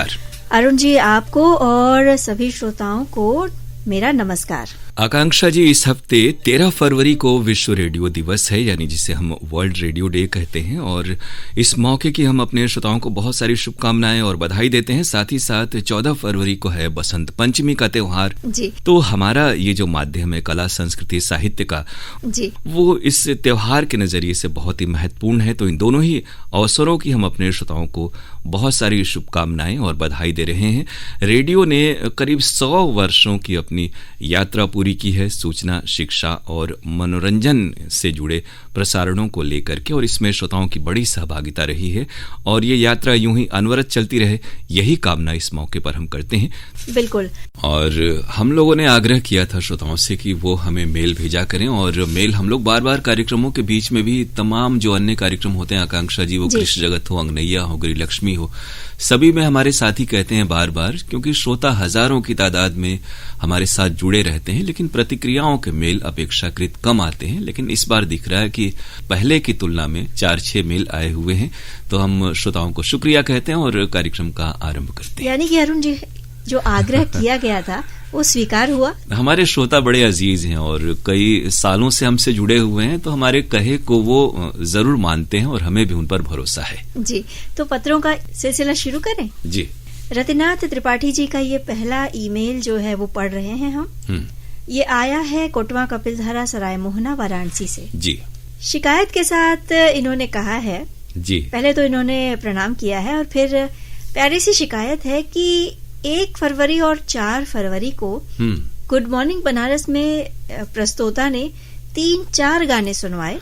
अरुण जी, आपको और सभी श्रोताओं को मेरा नमस्कार। आकांक्षा जी, इस हफ्ते 13 फरवरी को विश्व रेडियो दिवस है, यानी जिसे हम वर्ल्ड रेडियो डे कहते हैं, और इस मौके की हम अपने श्रोताओं को बहुत सारी शुभकामनाएं और बधाई देते हैं। साथ ही साथ 14 फरवरी को है बसंत पंचमी का त्योहार जी। तो हमारा ये जो माध्यम है कला, संस्कृति, साहित्य का जी, वो इस त्योहार के नजरिए से बहुत ही महत्वपूर्ण है। तो इन दोनों ही अवसरों की हम अपने श्रोताओं को बहुत सारी शुभकामनाएं और बधाई दे रहे हैं। रेडियो ने करीब 100 वर्षों की अपनी यात्रा पूरी की है, सूचना, शिक्षा और मनोरंजन से जुड़े प्रसारणों को लेकर के, और इसमें श्रोताओं की बड़ी सहभागिता रही है और ये यात्रा यूं ही अनवरत चलती रहे, यही कामना इस मौके पर हम करते हैं। बिल्कुल। और हम लोगों ने आग्रह किया था श्रोताओं से कि वो हमें मेल भेजा करें, और मेल हम लोग बार बार कार्यक्रमों के बीच में भी तमाम जो अन्य कार्यक्रम होते हैं आकांक्षा जी, वो कृष्ण जगत हो, अंगनैया हो, गृह लक्ष्मी हो, सभी में हमारे साथी कहते हैं बार बार, क्योंकि श्रोता हजारों की तादाद में हमारे साथ जुड़े रहते हैं, लेकिन प्रतिक्रियाओं के मेल अपेक्षाकृत कम आते हैं। लेकिन इस बार दिख रहा है कि पहले की तुलना में 4-6 मेल आए हुए हैं। तो हम श्रोताओं को शुक्रिया कहते हैं और कार्यक्रम का आरंभ करते हैं। यानी कि अरुण जी, जो आग्रह किया गया था वो स्वीकार हुआ। हमारे श्रोता बड़े अजीज हैं और कई सालों से हमसे जुड़े हुए हैं, तो हमारे कहे को वो जरूर मानते हैं और हमें भी उन पर भरोसा है जी। तो पत्रों का सिलसिला शुरू करें जी। रतिनाथ त्रिपाठी जी का ये पहला ईमेल जो है वो पढ़ रहे हैं हम। ये आया है कोटवा कपिलधारा सराय मोहना वाराणसी से जी। शिकायत के साथ इन्होंने कहा है जी, पहले तो इन्होंने प्रणाम किया है और फिर प्यारी सी शिकायत है कि 1 फरवरी और 4 फरवरी को गुड मॉर्निंग बनारस में प्रस्तोता ने 3-4 गाने सुनवाए।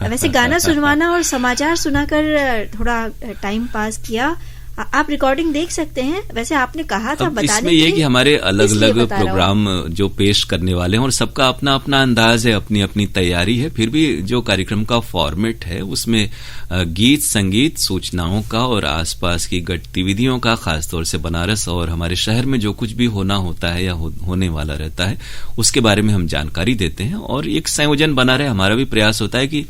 वैसे गाना सुनवाना और समाचार सुनाकर थोड़ा टाइम पास किया। आप रिकॉर्डिंग देख सकते हैं। वैसे आपने कहा था बताने इसमें ये कि हमारे अलग अलग प्रोग्राम जो पेश करने वाले हैं और सबका अपना अपना अंदाज है, अपनी अपनी तैयारी है, फिर भी जो कार्यक्रम का फॉर्मेट है उसमें गीत, संगीत, सूचनाओं का और आसपास की गतिविधियों का, खासतौर से बनारस और हमारे शहर में जो कुछ भी होना होता है या होने वाला रहता है उसके बारे में हम जानकारी देते हैं और एक संयोजन बना रहे। हमारा भी प्रयास होता है कि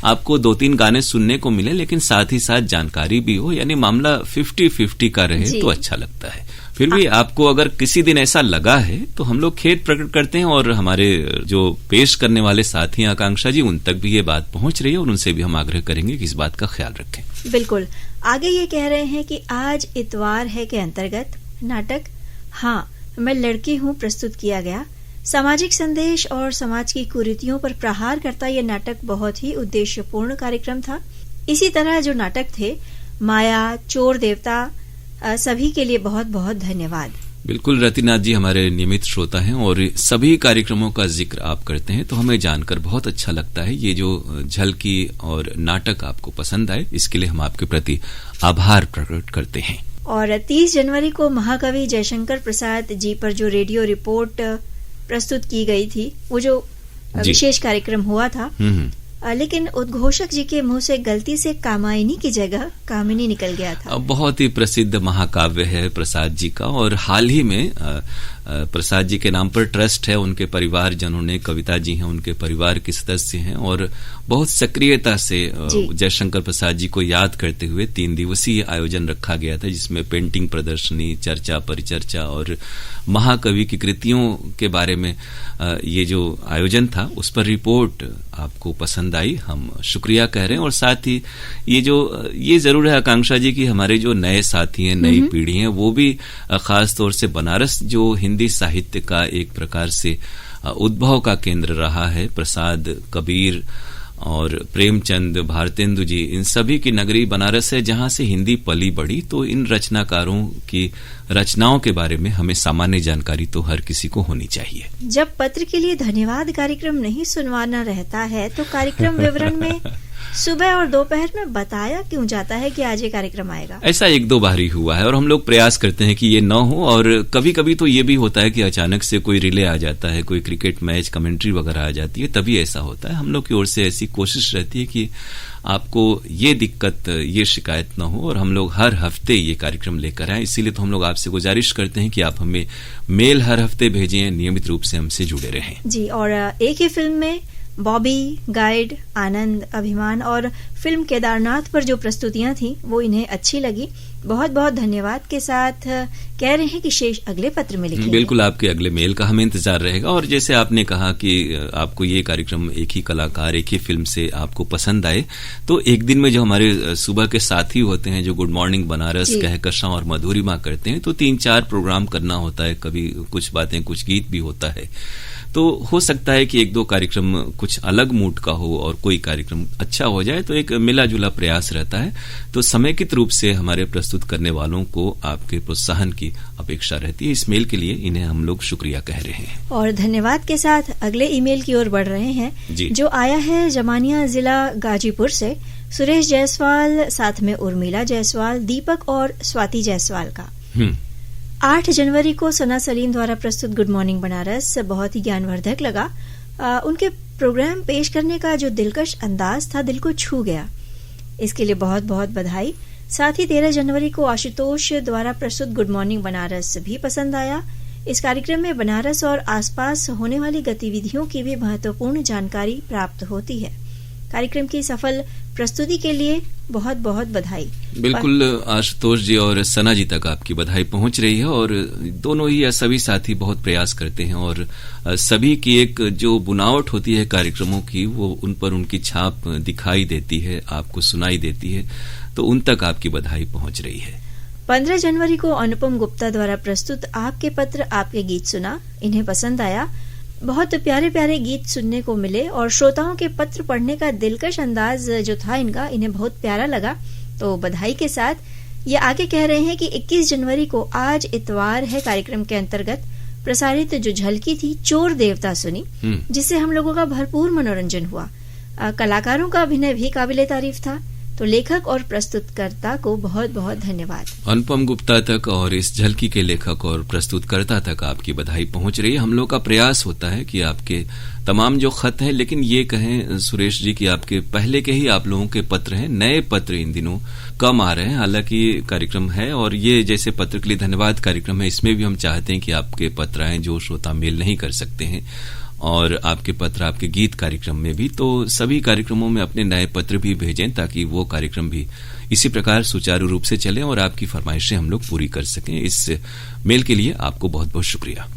आपको 2-3 गाने सुनने को मिले, लेकिन साथ ही साथ जानकारी भी हो, यानी मामला 50-50 का रहे तो अच्छा लगता है। फिर भी आपको अगर किसी दिन ऐसा लगा है तो हम लोग खेद प्रकट करते हैं और हमारे जो पेश करने वाले साथी आकांक्षा जी, उन तक भी ये बात पहुंच रही है और उनसे भी हम आग्रह करेंगे कि इस बात का ख्याल रखें। बिल्कुल। आगे ये कह रहे हैं कि आज इतवार है के अंतर्गत नाटक हाँ मैं लड़की हूँ प्रस्तुत किया गया। सामाजिक संदेश और समाज की कुरीतियों पर प्रहार करता यह नाटक बहुत ही उद्देश्यपूर्ण कार्यक्रम था। इसी तरह जो नाटक थे माया, चोर देवता, सभी के लिए बहुत बहुत धन्यवाद। बिल्कुल रतिनाथ जी हमारे नियमित श्रोता हैं और सभी कार्यक्रमों का जिक्र आप करते हैं तो हमें जानकर बहुत अच्छा लगता है। ये जो झलकी और नाटक आपको पसंद आए, इसके लिए हम आपके प्रति आभार प्रकट करते हैं। और 30 जनवरी को महाकवि जयशंकर प्रसाद जी पर जो रेडियो रिपोर्ट प्रस्तुत की गई थी, वो जो विशेष कार्यक्रम हुआ था, लेकिन उद्घोषक जी के मुंह से गलती से कामायनी की जगह कामिनी निकल गया था। बहुत ही प्रसिद्ध महाकाव्य है प्रसाद जी का, और हाल ही में प्रसाद जी के नाम पर ट्रस्ट है, उनके परिवारजनों ने, कविता जी हैं उनके परिवार के सदस्य हैं, और बहुत सक्रियता से जयशंकर प्रसाद जी को याद करते हुए 3 दिवसीय आयोजन रखा गया था, जिसमें पेंटिंग प्रदर्शनी, चर्चा, परिचर्चा और महाकवि की कृतियों के बारे में ये जो आयोजन था उस पर रिपोर्ट आपको पसंद आई, हम शुक्रिया कह रहे हैं। और साथ ही ये जरूर है आकांक्षा जी कि हमारे जो नए साथी हैं, नई पीढ़ी है, वो भी खास तौर से बनारस जो हिंदी साहित्य का एक प्रकार से उद्भव का केंद्र रहा है, प्रसाद, कबीर और प्रेमचंद, भारतेंदु जी, इन सभी की नगरी बनारस है जहां से हिंदी पली बढ़ी। तो इन रचनाकारों की रचनाओं के बारे में हमें सामान्य जानकारी तो हर किसी को होनी चाहिए। जब पत्र के लिए धन्यवाद कार्यक्रम नहीं सुनवाना रहता है तो कार्यक्रम विवरण में सुबह और दोपहर में बताया क्यों जाता है कि आज ये कार्यक्रम आएगा? ऐसा 1-2 बार ही हुआ है और हम लोग प्रयास करते हैं कि ये न हो। और कभी कभी तो ये भी होता है कि अचानक से कोई रिले आ जाता है, कोई क्रिकेट मैच कमेंट्री वगैरह आ जाती है, तभी ऐसा होता है। हम लोग की ओर से ऐसी कोशिश रहती है कि आपको ये दिक्कत, ये शिकायत न हो, और हम लोग हर हफ्ते ये कार्यक्रम लेकर आए। इसीलिए तो हम लोग आपसे गुजारिश करते हैं कि आप हमें मेल हर हफ्ते भेजें, नियमित रूप से हमसे जुड़े रहें। जी, और एक ही फिल्म में बॉबी, गाइड, आनंद, अभिमान और फिल्म केदारनाथ पर जो प्रस्तुतियां थी वो इन्हें अच्छी लगी। बहुत बहुत धन्यवाद के साथ कह रहे हैं कि शेष अगले पत्र में लिखेंगे। बिल्कुल, आपके अगले मेल का हमें इंतजार रहेगा। और जैसे आपने कहा कि आपको ये कार्यक्रम एक ही कलाकार, एक ही फिल्म से आपको पसंद आए, तो एक दिन में जो हमारे सुबह के साथी होते हैं जो गुड मॉर्निंग बनारस, कहकशां और मधुरिमा करते हैं, तो 3-4 प्रोग्राम करना होता है, कभी कुछ बातें, कुछ गीत भी होता है। तो हो सकता है कि 1-2 कार्यक्रम कुछ अलग मूड का हो और कोई कार्यक्रम अच्छा हो जाए, तो एक मिला जुला प्रयास रहता है। तो समेकित रूप से हमारे प्रस्तुत करने वालों को आपके प्रोत्साहन की अपेक्षा रहती है। इस मेल के लिए इन्हें हम लोग शुक्रिया कह रहे हैं। और धन्यवाद के साथ अगले ईमेल की ओर बढ़ रहे हैं, जो आया है जमानिया जिला गाजीपुर से सुरेश जायसवाल, साथ में उर्मिला जायसवाल, दीपक और स्वाति जायसवाल का। 8 जनवरी को सना सलीम द्वारा प्रस्तुत गुड मॉर्निंग बनारस बहुत ही ज्ञानवर्धक लगा। उनके प्रोग्राम पेश करने का जो दिलकश अंदाज था, दिल को छू गया। इसके लिए बहुत बहुत बधाई। साथ ही 13 जनवरी को आशुतोष द्वारा प्रस्तुत गुड मॉर्निंग बनारस भी पसंद आया। इस कार्यक्रम में बनारस और आसपास होने वाली गतिविधियों की भी महत्वपूर्ण जानकारी प्राप्त होती है। कार्यक्रम की सफल प्रस्तुति के लिए बहुत बहुत बधाई। बिल्कुल, आशुतोष जी और सना जी तक आपकी बधाई पहुंच रही है। और दोनों ही या सभी साथी बहुत प्रयास करते हैं और सभी की एक जो बुनावट होती है कार्यक्रमों की, वो उन पर उनकी छाप दिखाई देती है, आपको सुनाई देती है, तो उन तक आपकी बधाई पहुंच रही है। 15 जनवरी को अनुपम गुप्ता द्वारा प्रस्तुत आपके पत्र आपके गीत सुना, इन्हें पसंद आया। बहुत प्यारे प्यारे गीत सुनने को मिले और श्रोताओं के पत्र पढ़ने का दिलकश अंदाज जो था इनका, इन्हें बहुत प्यारा लगा। तो बधाई के साथ ये आगे कह रहे हैं कि 21 जनवरी को, आज इतवार है, कार्यक्रम के अंतर्गत प्रसारित जो झलकी थी चोर देवता सुनी, जिससे हम लोगों का भरपूर मनोरंजन हुआ। कलाकारों का अभिनय भी काबिले तारीफ था। तो लेखक और प्रस्तुतकर्ता को बहुत बहुत धन्यवाद। अनुपम गुप्ता तक और इस झलकी के लेखक और प्रस्तुतकर्ता तक आपकी बधाई पहुंच रही है। हम लोग का प्रयास होता है कि आपके तमाम जो खत हैं, लेकिन ये कहें सुरेश जी कि आपके पहले के ही आप लोगों के पत्र हैं, नए पत्र इन दिनों कम आ रहे हैं। हालांकि कार्यक्रम है और ये जैसे पत्र के लिए धन्यवाद कार्यक्रम है, इसमें भी हम चाहते हैं कि आपके पत्र आए जो श्रोता मेल नहीं कर सकते हैं, और आपके पत्र आपके गीत कार्यक्रम में भी। तो सभी कार्यक्रमों में अपने नए पत्र भी भेजें ताकि वो कार्यक्रम भी इसी प्रकार सुचारू रूप से चले और आपकी फरमाइशें हम लोग पूरी कर सकें। इस मेल के लिए आपको बहुत बहुत शुक्रिया।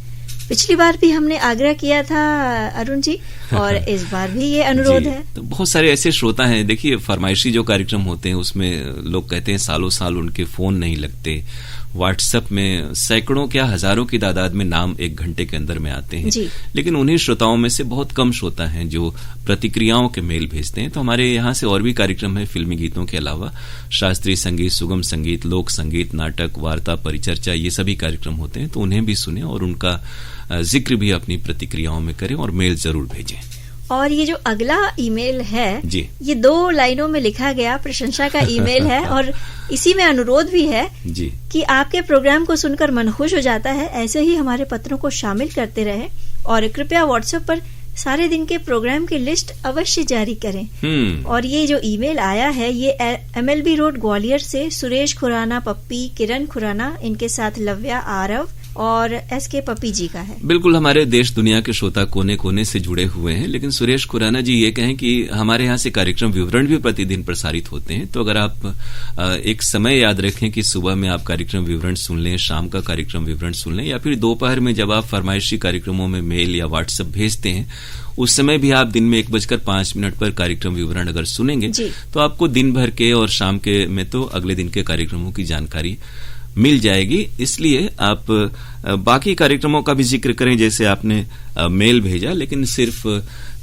पिछली बार भी हमने आग्रह किया था अरुण जी, और इस बार भी ये अनुरोध है। तो बहुत सारे ऐसे श्रोता हैं, देखिए फरमाइशी जो कार्यक्रम होते हैं उसमें लोग कहते हैं सालों साल उनके फोन नहीं लगते, व्हाट्सएप में सैकड़ों क्या हजारों की तादाद में नाम 1 घंटे के अंदर में आते हैं, लेकिन उन्हीं श्रोताओं में से बहुत कम श्रोता हैं जो प्रतिक्रियाओं के मेल भेजते हैं। तो हमारे यहाँ से और भी कार्यक्रम है फिल्मी गीतों के अलावा, शास्त्रीय संगीत, सुगम संगीत, लोक संगीत, नाटक, वार्ता, परिचर्चा, ये सभी कार्यक्रम होते हैं। तो उन्हें भी सुने और उनका जिक्र भी अपनी प्रतिक्रियाओं में करें और मेल जरूर भेजें। और ये जो अगला ईमेल है ये 2 लाइनों में लिखा गया प्रशंसा का ईमेल है, और इसी में अनुरोध भी है कि आपके प्रोग्राम को सुनकर मन खुश हो जाता है, ऐसे ही हमारे पत्रों को शामिल करते रहे और कृपया व्हाट्सएप पर सारे दिन के प्रोग्राम की लिस्ट अवश्य जारी करें। और ये जो ईमेल आया है ये MLB रोड ग्वालियर से सुरेश खुराना, पप्पी, किरण खुराना, इनके साथ लव्या, आरव और SK पप्पी जी का है। बिल्कुल, हमारे देश दुनिया के श्रोता कोने कोने से जुड़े हुए हैं। लेकिन सुरेश खुराना जी ये कहें कि हमारे यहाँ से कार्यक्रम विवरण भी प्रतिदिन प्रसारित होते हैं, तो अगर आप एक समय याद रखें कि सुबह में आप कार्यक्रम विवरण सुन लें, शाम का कार्यक्रम विवरण सुन लें, या फिर दोपहर में जब आप फरमाइशी कार्यक्रमों में मेल या व्हाट्सएप भेजते हैं उस समय भी आप दिन में 1:05 पर कार्यक्रम विवरण अगर सुनेंगे तो आपको दिन भर के और शाम के में तो अगले दिन के कार्यक्रमों की जानकारी मिल जाएगी। इसलिए आप बाकी कार्यक्रमों का भी जिक्र करें, जैसे आपने मेल भेजा, लेकिन सिर्फ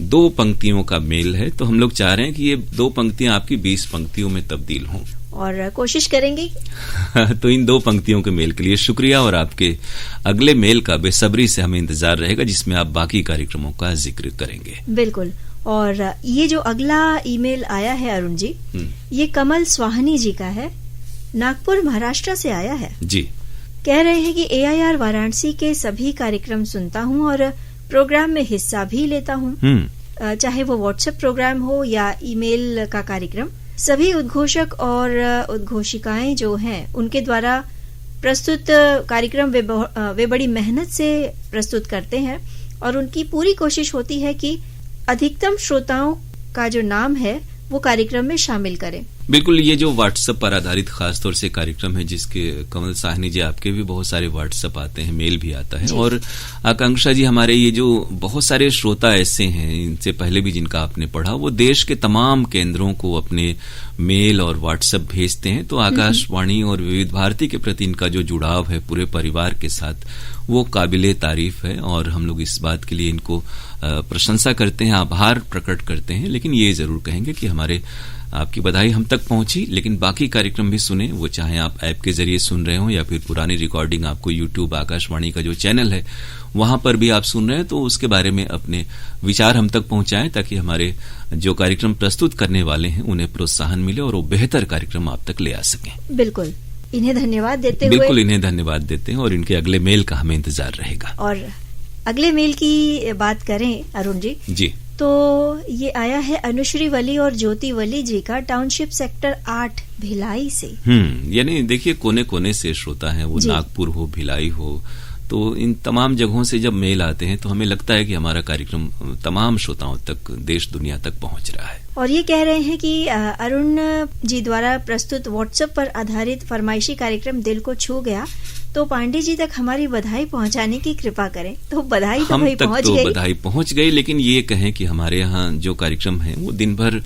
2 पंक्तियों का मेल है, तो हम लोग चाह रहे हैं कि ये 2 पंक्तियां आपकी 20 पंक्तियों में तब्दील हों, और कोशिश करेंगे। तो इन 2 पंक्तियों के मेल के लिए शुक्रिया, और आपके अगले मेल का बेसब्री से हमें इंतजार रहेगा जिसमें आप बाकी कार्यक्रमों का जिक्र करेंगे। बिल्कुल। और ये जो अगला ईमेल आया है अरुण जी, ये कमल स्वाहनी जी का है, नागपुर महाराष्ट्र से आया है जी। कह रहे हैं कि AIR वाराणसी के सभी कार्यक्रम सुनता हूँ और प्रोग्राम में हिस्सा भी लेता हूँ, चाहे वो व्हाट्सएप प्रोग्राम हो या ईमेल का कार्यक्रम। सभी उद्घोषक और उद्घोषिकाएं जो हैं उनके द्वारा प्रस्तुत कार्यक्रम वे बड़ी मेहनत से प्रस्तुत करते हैं और उनकी पूरी कोशिश होती है कि अधिकतम श्रोताओं का जो नाम है वो कार्यक्रम में शामिल करें। बिल्कुल, ये जो व्हाट्सएप पर आधारित खासतौर से कार्यक्रम है, जिसके कमल साहनी जी आपके भी बहुत सारे व्हाट्सएप आते हैं, मेल भी आता है, और आकांक्षा जी हमारे ये जो बहुत सारे श्रोता ऐसे हैं, इनसे पहले भी जिनका आपने पढ़ा, वो देश के तमाम केंद्रों को अपने मेल और व्हाट्सएप भेजते हैं। तो आकाशवाणी और विविध भारती के प्रति इनका जो जुड़ाव है पूरे परिवार के साथ, वो काबिले तारीफ है, और हम लोग इस बात के लिए इनको प्रशंसा करते हैं, आभार प्रकट करते हैं। लेकिन ये जरूर कहेंगे कि हमारे आपकी बधाई हम तक पहुंची, लेकिन बाकी कार्यक्रम भी सुने, वो चाहे आप ऐप के जरिए सुन रहे हो या फिर पुरानी रिकॉर्डिंग आपको यूट्यूब आकाशवाणी का जो चैनल है वहां पर भी आप सुन रहे हैं, तो उसके बारे में अपने विचार हम तक पहुंचाएं, ताकि हमारे जो कार्यक्रम प्रस्तुत करने वाले हैं उन्हें प्रोत्साहन मिले और वो बेहतर कार्यक्रम आप तक ले आ सकें। बिल्कुल, इन्हें धन्यवाद देते हुए, बिल्कुल इन्हें धन्यवाद देते हैं, और इनके अगले मेल का हमें इंतजार रहेगा। और अगले मेल की बात करें अरुण जी, तो ये आया है अनुश्री वली और ज्योति वली जी का, टाउनशिप सेक्टर 8 भिलाई से। यानी देखिए, कोने कोने से श्रोता है, वो नागपुर हो, भिलाई हो, तो इन तमाम जगहों से जब मेल आते हैं तो हमें लगता है कि हमारा कार्यक्रम तमाम श्रोताओं तक, देश दुनिया तक पहुंच रहा है। और ये कह रहे हैं कि अरुण जी द्वारा प्रस्तुत व्हाट्सएप पर आधारित फरमाइशी कार्यक्रम दिल को छू गया, तो पांडे जी तक हमारी बधाई पहुंचाने की कृपा करें। तो बधाई तो भाई पहुंच गई, बधाई पहुंच गई, लेकिन ये कहें कि हमारे यहाँ जो कार्यक्रम है वो दिन भर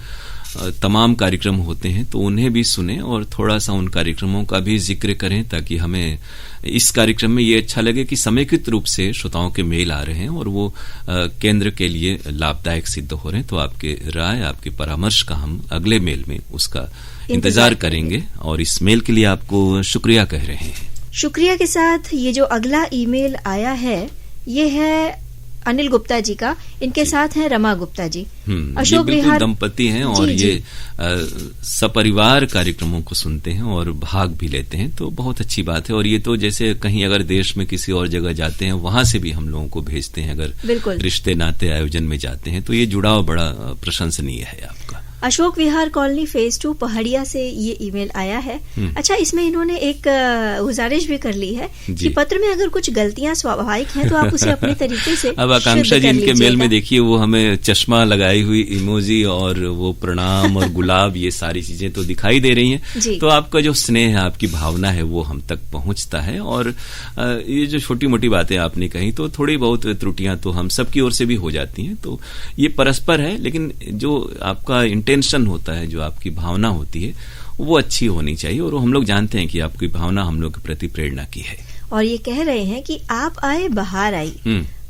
तमाम कार्यक्रम होते हैं, तो उन्हें भी सुने और थोड़ा सा उन कार्यक्रमों का भी जिक्र करें, ताकि हमें इस कार्यक्रम में ये अच्छा लगे कि समेकित रूप से श्रोताओं के मेल आ रहे हैं और वो केंद्र के लिए लाभदायक सिद्ध हो रहे हैं। तो आपके राय, आपके परामर्श का हम अगले मेल में उसका इंतजार करेंगे, और इस मेल के लिए आपको शुक्रिया कह रहे हैं। शुक्रिया के साथ ये जो अगला ईमेल आया है, ये है अनिल गुप्ता जी का, इनके साथ हैं रमा गुप्ता जी। अशोक विहार दंपति हैं, और ये सपरिवार कार्यक्रमों को सुनते हैं और भाग भी लेते हैं, तो बहुत अच्छी बात है। और ये तो जैसे कहीं अगर देश में किसी और जगह जाते हैं, वहां से भी हम लोगों को भेजते हैं, अगर रिश्ते नाते आयोजन में जाते हैं, तो ये जुड़ाव बड़ा प्रशंसनीय है आपका। अशोक विहार कॉलोनी फेज 2 पहाड़िया से ये ईमेल आया है। अच्छा, इसमें इन्होंने एक गुजारिश भी कर ली है कि पत्र में अगर कुछ गलतियां स्वाभाविक हैं तो आप उसे अपने तरीके से अब आकांक्षा जी इनके मेल में देखिए, वो हमें चश्मा लगाई हुई इमोजी और वो प्रणाम और गुलाब, ये सारी चीजें तो दिखाई दे रही हैं। तो आपका जो स्नेह है, आपकी भावना है, वो हम तक पहुंचता है। और ये जो छोटी मोटी बातें आपने कही, तो थोड़ी बहुत त्रुटियां तो हम सबकी ओर से भी हो जाती हैं, तो ये परस्पर है। लेकिन जो आपका टेंशन होता है, जो आपकी भावना होती है, वो अच्छी होनी चाहिए, और हम लोग जानते हैं कि आपकी भावना हम लोग के प्रति प्रेरणा की है। और ये कह रहे हैं कि आप आए बहार आई,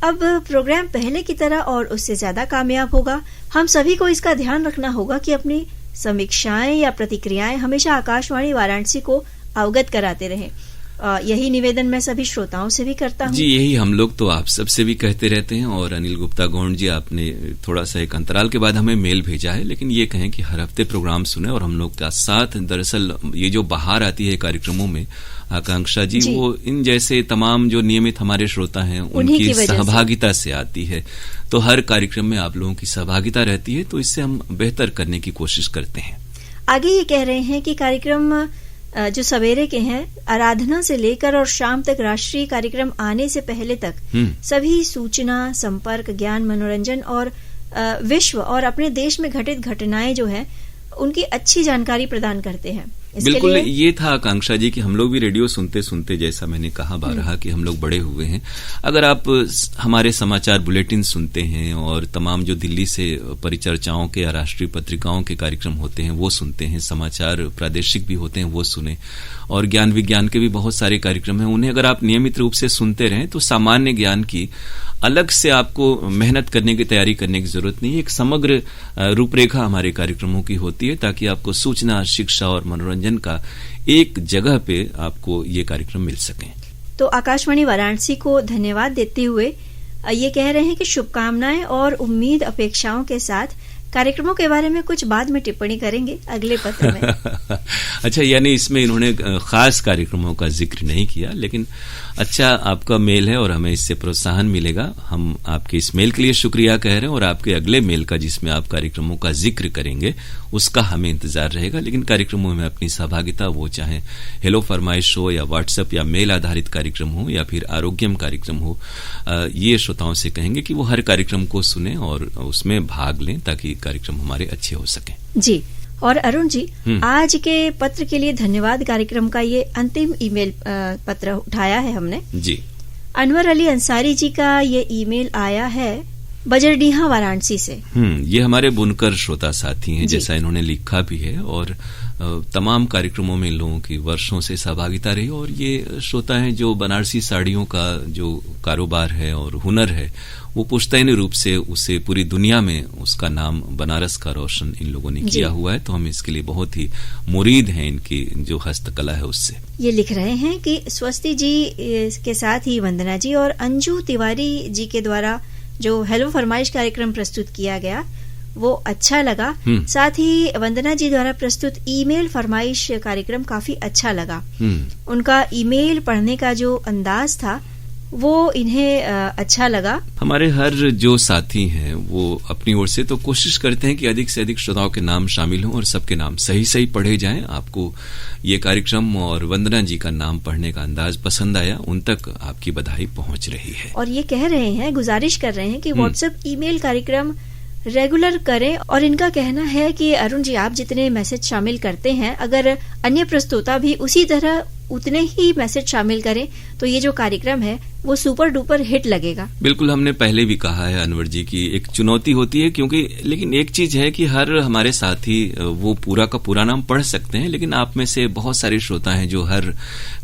अब प्रोग्राम पहले की तरह और उससे ज्यादा कामयाब होगा। हम सभी को इसका ध्यान रखना होगा कि अपनी समीक्षाएं या प्रतिक्रियाएं हमेशा आकाशवाणी वाराणसी को अवगत कराते रहें। यही निवेदन मैं सभी श्रोताओं से भी करता हूँ। जी, यही हम लोग तो आप सबसे भी कहते रहते हैं। और अनिल गुप्ता गौंड जी, आपने थोड़ा सा एक अंतराल के बाद हमें मेल भेजा है, लेकिन ये कहें कि हर हफ्ते प्रोग्राम सुने, और हम लोग का साथ, दरअसल ये जो बहार आती है कार्यक्रमों में आकांक्षा जी, वो इन जैसे तमाम जो नियमित हमारे श्रोता हैं उनकी सहभागिता से आती है। तो हर कार्यक्रम में आप लोगों की सहभागिता रहती है, तो इससे हम बेहतर करने की कोशिश करते हैं। आगे ये कह रहे हैं कि कार्यक्रम जो सवेरे के हैं, आराधना से लेकर और शाम तक राष्ट्रीय कार्यक्रम आने से पहले तक सभी सूचना, संपर्क, ज्ञान, मनोरंजन और विश्व और अपने देश में घटित घटनाएं जो है उनकी अच्छी जानकारी प्रदान करते हैं। बिल्कुल, ये था आकांक्षा जी कि हम लोग भी रेडियो सुनते सुनते, जैसा मैंने कहा बारहा कि हम लोग बड़े हुए हैं। अगर आप हमारे समाचार बुलेटिन सुनते हैं और तमाम जो दिल्ली से परिचर्चाओं के या राष्ट्रीय पत्रिकाओं के कार्यक्रम होते हैं वो सुनते हैं, समाचार प्रादेशिक भी होते हैं वो सुने, और ज्ञान विज्ञान के भी बहुत सारे कार्यक्रम हैं, उन्हें अगर आप नियमित रूप से सुनते रहें तो सामान्य ज्ञान की अलग से आपको मेहनत करने की, तैयारी करने की जरूरत नहीं है। एक समग्र रूपरेखा हमारे कार्यक्रमों की होती है, ताकि आपको सूचना, शिक्षा और मनोरंजन का एक जगह पे आपको ये कार्यक्रम मिल सकें। तो आकाशवाणी वाराणसी को धन्यवाद देते हुए ये कह रहे हैं कि शुभकामनाएं और उम्मीद, अपेक्षाओं के साथ कार्यक्रमों के बारे में कुछ बाद में टिप्पणी करेंगे अगले पत्र में। अच्छा, यानी इसमें इन्होंने खास कार्यक्रमों का जिक्र नहीं किया, लेकिन अच्छा आपका मेल है और हमें इससे प्रोत्साहन मिलेगा। हम आपके इस मेल के लिए शुक्रिया कह रहे हैं, और आपके अगले मेल का जिसमें आप कार्यक्रमों का जिक्र करेंगे उसका हमें इंतजार रहेगा। लेकिन कार्यक्रमों में अपनी सहभागिता, वो चाहे हेलो फरमाइश हो या व्हाट्सएप या मेल आधारित कार्यक्रम हो या फिर आरोग्यम कार्यक्रम हो, ये श्रोताओं से कहेंगे कि वो हर कार्यक्रम को सुने और उसमें भाग लें ताकि कार्यक्रम हमारे अच्छे हो सकें। जी, और अरुण जी, आज के पत्र के लिए धन्यवाद कार्यक्रम का ये अंतिम ईमेल पत्र उठाया है हमने। जी, अनवर अली अंसारी जी का ये ईमेल आया है बजरडीहा वाराणसी से। ये हमारे बुनकर श्रोता साथी हैं, जैसा इन्होंने लिखा भी है, और तमाम कार्यक्रमों में लोगों की वर्षों से सहभागिता रही। और ये श्रोता हैं जो बनारसी साड़ियों का जो कारोबार है और हुनर है, वो पुश्तैनी रूप से उसे पूरी दुनिया में उसका नाम बनारस का रोशन इन लोगों ने किया हुआ है। तो हम इसके लिए बहुत ही मुरीद हैं इनकी जो हस्तकला है उससे। ये लिख रहे हैं कि स्वस्ति जी के साथ ही वंदना जी और अंजू तिवारी जी के द्वारा जो हेलो फरमाइश कार्यक्रम प्रस्तुत किया गया वो अच्छा लगा। साथ ही वंदना जी द्वारा प्रस्तुत ईमेल फरमाइश कार्यक्रम काफी अच्छा लगा। उनका ईमेल पढ़ने का जो अंदाज था वो इन्हें अच्छा लगा। हमारे हर जो साथी हैं वो अपनी ओर से तो कोशिश करते हैं कि अधिक से अधिक श्रोताओं के नाम शामिल हों और सबके नाम सही सही पढ़े जाएं। आपको ये कार्यक्रम और वंदना जी का नाम पढ़ने का अंदाज पसंद आया, उन तक आपकी बधाई पहुंच रही है। और ये कह रहे हैं, गुजारिश कर रहे हैं कि व्हाट्सएप ईमेल कार्यक्रम रेगुलर करें। और इनका कहना है कि अरुण जी, आप जितने मैसेज शामिल करते हैं, अगर अन्य प्रस्तोता भी उसी तरह उतने ही मैसेज शामिल करें तो ये जो कार्यक्रम है वो सुपर डुपर हिट लगेगा। बिल्कुल, हमने पहले भी कहा है अनवर जी की एक चुनौती होती है, क्योंकि लेकिन एक चीज है कि हर हमारे साथी वो पूरा का पूरा नाम पढ़ सकते हैं, लेकिन आप में से बहुत सारे श्रोता हैं जो हर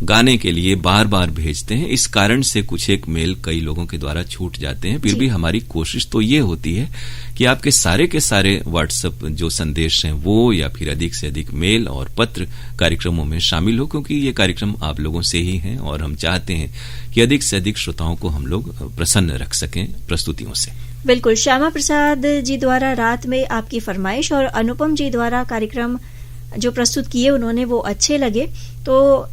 गाने के लिए बार बार भेजते हैं। इस कारण से कुछ एक मेल कई लोगों के द्वारा छूट जाते हैं। फिर भी हमारी कोशिश तो ये होती है कि आपके सारे के सारे व्हाट्सएप जो संदेश हैं वो या फिर अधिक से अधिक मेल और पत्र कार्यक्रमों में शामिल हो, क्योंकि ये कार्यक्रम आप लोगों से ही हैं और हम चाहते हैं कि अधिक से अधिक श्रोताओं को हम लोग प्रसन्न रख सकें प्रस्तुतियों से। बिल्कुल, श्यामा प्रसाद जी द्वारा रात में आपकी फरमाइश और अनुपम जी द्वारा कार्यक्रम जो प्रस्तुत किए उन्होंने वो अच्छे लगे। तो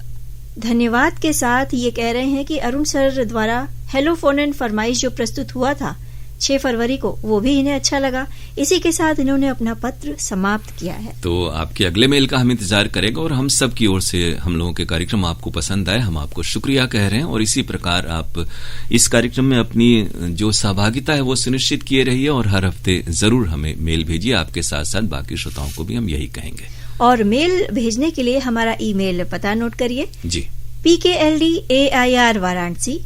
धन्यवाद के साथ ये कह रहे हैं कि अरुण सर द्वारा हेलो फोन एंड फरमाइश जो प्रस्तुत हुआ था 6 फरवरी को, वो भी इन्हें अच्छा लगा। इसी के साथ इन्होंने अपना पत्र समाप्त किया है। तो आपके अगले मेल का हम इंतजार करेंगे और हम सब की ओर से हम लोगों के कार्यक्रम आपको पसंद आए, हम आपको शुक्रिया कह रहे हैं। और इसी प्रकार आप इस कार्यक्रम में अपनी जो सहभागिता है वो सुनिश्चित किए रहिए और हर हफ्ते जरूर हमें मेल भेजिए। आपके साथ साथ बाकी श्रोताओं को भी हम यही कहेंगे। और मेल भेजने के लिए हमारा ईमेल पता नोट करिए जी, PKLDAIR Varanasi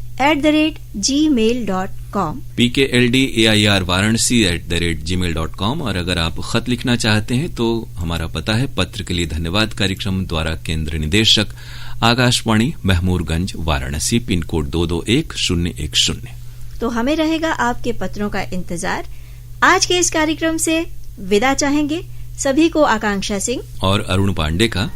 @gmail.com PKLDAIR Varanasi @gmail.com। और अगर आप खत लिखना चाहते हैं तो हमारा पता है पत्र के लिए धन्यवाद कार्यक्रम द्वारा केंद्र निदेशक आकाशवाणी महमूरगंज वाराणसी पिन कोड 221010। तो हमें रहेगा आपके पत्रों का इंतजार। आज के इस कार्यक्रम से विदा चाहेंगे। सभी को आकांक्षा सिंह और अरुण पांडे का